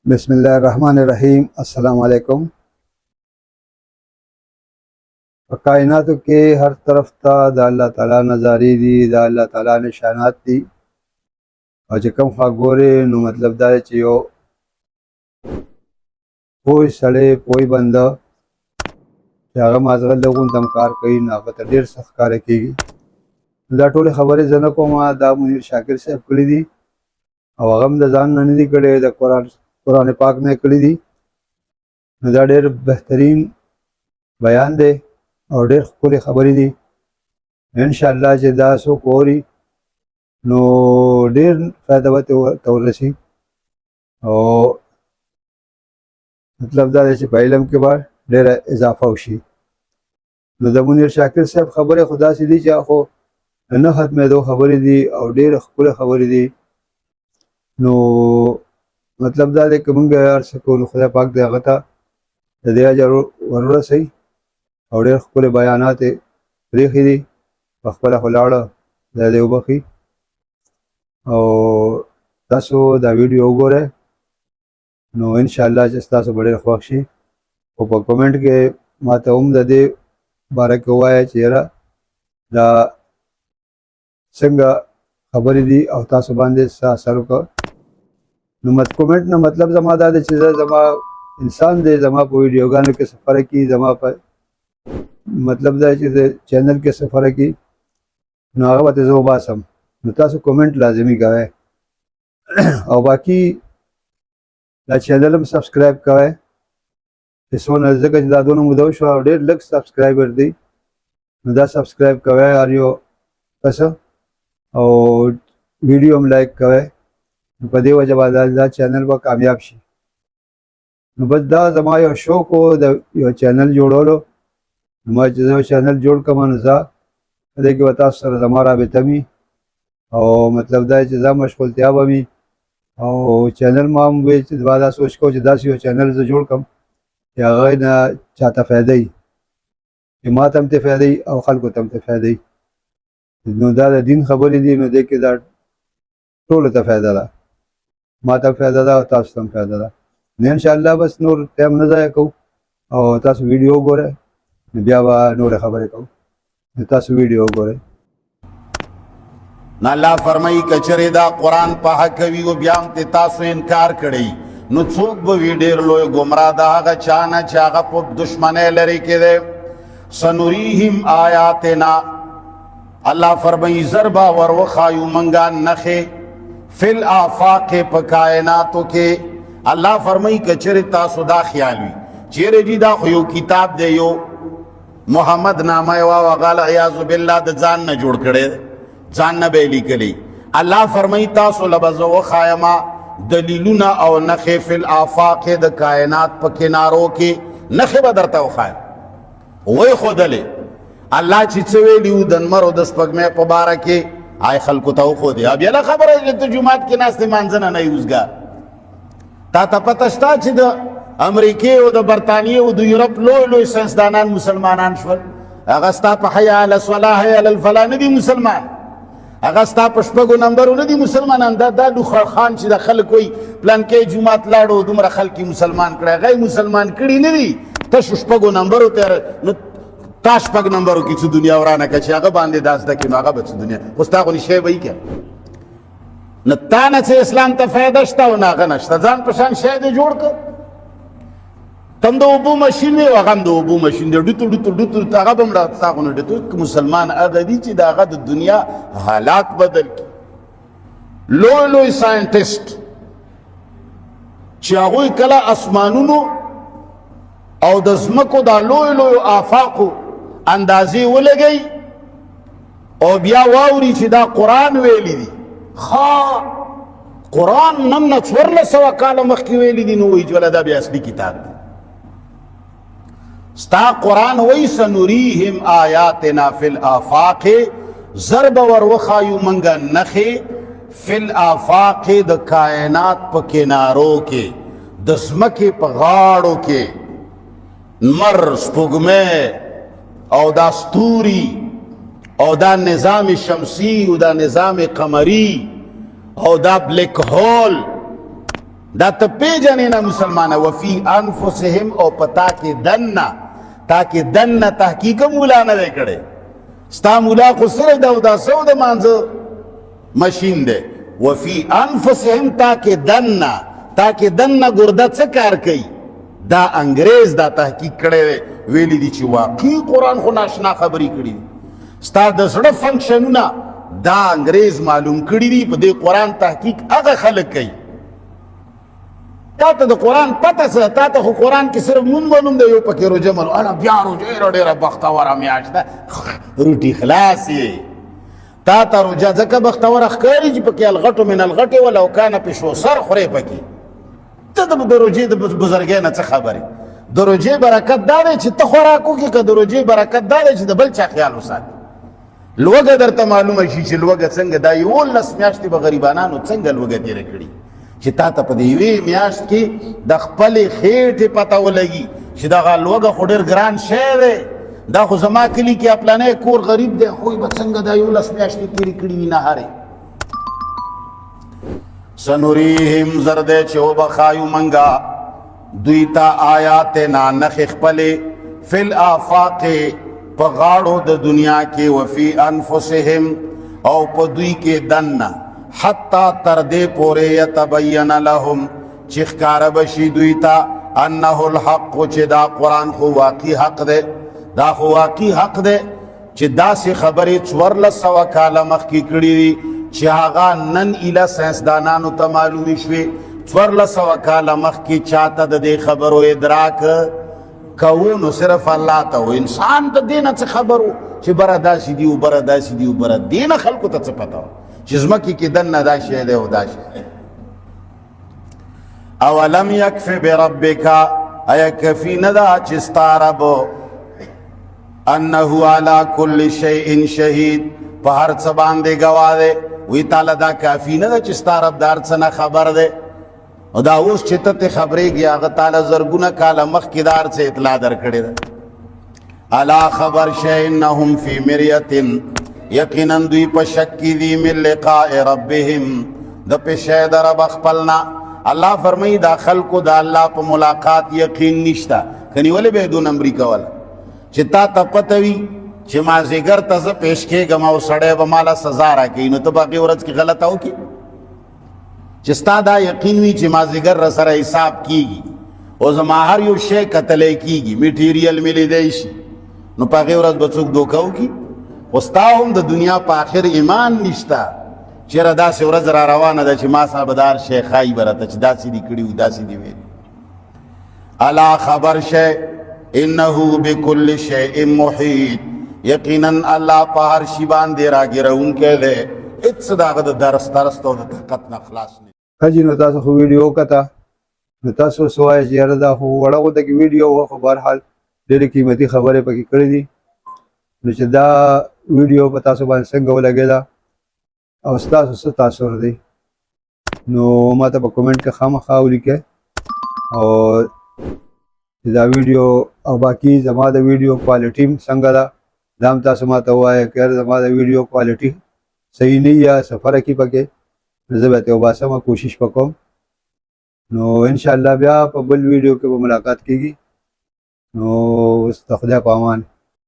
बिस्मिल्लाहिर्रहमानिर्रहीम। अस्सलाम वालेकुम। कायनात के हर तरफ ता दा अल्लाह ताला नज़ारी दी, दा अल्लाह ताला निशानात दी। और जे कम खा गोरे नु मतलब दा चे यो कोई सड़े कोई बंदा चागा माजगल लोगों तम कार कई ना पता देर सख्त कार की दा टोले खबरें जना को मा दा मुनीर शाकिर साहब कड़ी दी और गम द जान ननी दी कड़े दा कुरान पाक में कड़ी दी दा ढेर बेहतरीन बयान दे और ढेर खुले खबरी दी इंशाअल्लाह जे दा सो कोरी नो ढेर फायदा तौरसी और मतलब दा जैसे इलम के बाद ढेर इजाफा उशी नो द मुनीर शाकिर साहब खबर खुदा से दी चाहो न खत में दो खबरी दी और ढेर खुले खबरी दी नो मतलब दा देख मंगे यार सको खुदा पाक दे गता दिया जरूर सही और ढेर खुले बयानात रेखी दी बखला खुलाड़ा दे उबखी और तसो दा वीडियो गोरे नो इंशाअल्लाह जस्ता से बड़े ख्वाक्षी और कमेंट के माता दे बारक हुआ है चेहरा दा संगा खबरी दी और तासो बांधे सा सर का नो मत कमेंट ना मतलब जमा दा दे चीज़ जमा इंसान दे जमा पर वीडियो गाने के सफ़र की जमा पर मतलब दा चीज़ चैनल के सफ़र की नागवत जो बासम नो तासो कमेंट लाजमी का है और बाकी दा चैनल में सब्सक्राइब का है इसो नजर का दा दोनों मुदोश और डेढ़ लग सब्सक्राइबर दी दा सब्सक्राइब का है और यो कैसा और वीडियो में लाइक का है पदे वजह बाद चैनल पर कामयाब शी बस दा जमा यो शो को यो चैनल जोड़ो लो जो चैनल जोड़ का मन सा देखिए बता सर हमारा बेतमी और मतलब दा चीज़ा मशगूल त्याब अभी और चैनल माम बेच वादा सोच को जदासी चैनल से जोड़ कम या गए ना चाहता फ़ायदा ही माँ तम ते फ़ायदा ही और खल को तम ते फ़ायदा ही नो दा दिन खबर ही दी नो देख के दा टोल ता फ़ायदा ला माँ तम फ़ायदा दा और तास तम फ़ायदा दा ने इंशाअल्लाह बस नूर टाइम न जाए कहूँ और तास वीडियो गोरे ब्यावा नूर खबर कहूँ तास वीडियो गोरे ना अल्लाह फरमाई कचरे दा कुरान पहा कवी वो ब्याम ते तासो इनकार कड़ी नु चोक बो वीडेर लोय गुमरा दा गा चाना चागा पो दुश्मने लरी के दे सनुरीहिम आयातना अल्लाह फरमाई जरबा वर वखायु मंगा नखे फिल आफाक प कायनातो के अल्लाह फरमाई कचरे तासो दा ख्याल वी चेरे जी दा खयो किताब दे यो मोहम्मद नामा वा गाल अयाज़ु बिल्लाह द जान न जोड़ करे जान न बेली कली अल्लाह फरमाई तासो लबज़ो खायमा दलीलुना और नखे फिल आफाक द कायनात प किनारों के नखे बदरता खाय वही खुदले अल्लाह चिचवेली उदन मरो दस पग में पबारा के आय खलको ताऊ खुदे अब ये खबर है तो जुमात के नास्ते मानजना नहीं उसगा ता पतस्ता छि द अमेरिके और द बर्तानिया और द यूरोप लो संसदानान मुसलमानान शवल अगस्ता प हया अल सलाह है अल फला नबी मुसलमान अगस्ता पशपगो नंबर नदी मुसलमान दा दुखर खान छि द खल कोई प्लान के जुमात लाडो दुमरा खल की मुसलमान करे गई मुसलमान कड़ी नदी तशपगो नंबर तेरे ताश पग नंबर की दुनिया वराना का चागा बांधे दास दा की मागा बच दुनिया उस्ता को निशे वही क्या न ताना से इस्लाम ता फायदा शता व ना गनशता जान पहचान शायद जोड़ कर तम दो उबू मशीन में वगम दो उबू मशीन दे डुतु तागा बमड़ा सागो ने डुतु मुसलमान अगदी ची दागा द दुनिया हालात बदल की लो साइंटिस्ट चागो कला आसमानुनो और दजमको दा लो आफाको अंदाजी वो ले गई और बिया वाउरी ची दा कुरान वेली दी खा कुरान नम नचवर सवा काल मखी वेली दी नो ज्वला दा भी असली किताब दी स्ता कुरान वही सनुरीहिम आयातना फिल आफाक जरब वर वखायु मंगा नखे फिल आफाक द कायनात प किनारों के दसमके पगाड़ों के मर स्पुगमे और दास्तूरी और दा निज़ाम शमसी दा निज़ाम कमरी और दा ब्लैक होल دا ته پیژنې نه مسلمانه وفي انفسهم او په تا کې دننه تحقیق مولا نه دی کړی ستا مولا خو سره ده او دا سو د مانځه مشین دی وفي انفسهم تا کې دننه ګرده څه کار کوي دا انګریز دا تحقیق کړی دی ویلی دی چې واقعي قرآن خو ناشنا خبرې کړي دي ستا د زړه فنکشنونه دا انګریز معلوم کړي دي په دې قرآن تحقیق هغه خلک کوي تا ته د قرآن پته څه تا ته خو قرآن کې صرف نوم دی یو پکې روژه منو اله بیا روژه ډېره بختوره میاشت ده روټي خلاص یې تا ته روژه ځکه بختوره ښکاري چې پکې الغټو من الغټې ولو کانه پیشو سر خورې پکې ته د روژې د بزرګۍ نه څه خبرې د روژې برکت دا دی چې ته خوراک وکړې که د روژې برکت دا دی چې د بل چا خیال وساتې لوږه درته معلومه شي چې لوږه څنګه دا 11 میاشتې به غریبانانو څنګه لوږه تېره کړي چې تا ته په دې یوې میاشت کې د خپلې خېټې پته ولګي چې دغه لوږه خو ډېر ګران شی دی دا خو زما کلي کې پلانی کور غریب دی خو به څنګه دا 11 میاشتې تېرې کړي وي نهارې سنوریهم زرده چې وبخایو منګه دوی ته آیاتنا نښې خپلې فی الآفاق په غاړو د دنیا کې وفي انفسهم او په دوی کې دننه حتی تر دې پورې یتبین لهم چې ښکاره بشي دوی ته انه الحق چې دا قرآن خو واقعي حق دی دا خو واقعي حق دی چې داسې خبرې 1400 کاله مخکې کړي دي چې هغه نن ایله ساینسدانانو ته معلومې شوې 1400 کاله مخکې چاته د دې خبرو ادراک کوو نو صرف الله ته و انسان ته دې نه څه خبر و چې بره داسې دي و بره داسې دي و بره دې نه خلکو ته څه پته وه چې ځمکې کې دننه دا شی دی او دا شی اولم یکف بربک ایا کفي نه ده چې ستا رب انه علی کل شیء شهید په هر څه باندې ګواه دی وی تعالی دا کافي نه ده چې ستا رب د هر څه نه خبر دی او دا اوس چې ته خبرېږي هغه تعالی زرګونه کاله مخکې د هر څه اطلاع درکړې ده الا خبر شی انهم فی مریة یقینا دوی په شک کې دي من لقاء ربهم د پیشې د رب خپلنا الله فرمایي دا خلکو د الله په ملاقات یقین نشته کني ولې به دو نمبر کول چې تا ته پته وي چې مازیګر ته زه پیش کېږم او سړی به مالا سزا راکوي نو ته باقي ورځ کې غلطه وکړي چې ستا دا یقین وي چې مازیګر را سره حساب کېږي او زما هر یو شی کتلی کېږي میټیریل مې لیدی شي نو په هغې ورځ به څوک دوکه وکړي خو ستا هم د دنیا په آخر ایمان نشته چېرې داسې ورځ را روانه ده چې ما سره به د هر شی ښایي به راته چې داسې دي کړي وي داسې دي ویلي الا خبر شی انه بكل شیء محیط یقینا الله په هر شي باندې راګرونکی دی هېڅ د هغه د درست او د طاقت نه خلاص نه حجي نو تاسو خو ویډیو وکته نو تاسو څه وایئ چې یاره دا خو وړه غونته کې ویډیو وه خو بهرحال ډېرې قیمتي خبرې پکې کړې دي نو چې دا ویډیو په تاسو باندې څنګه ولګېده او ستاسو څه تاثر دی نو ما ته په کومنټ کې خامخا ولیکئ او دا ویډیو او باقي زما د ویډیو کوالټي څنګه ده دا هم تاسو ما ته ووایئ که زما د ویډیو کوالټي صحیح نه یا څه فرق یې پکې زه به ترې وباسم کوشش به کوم نو انشاءالله بیا په بل ویډیو کې به ملاقات کیږي نو اوس د خدای په امان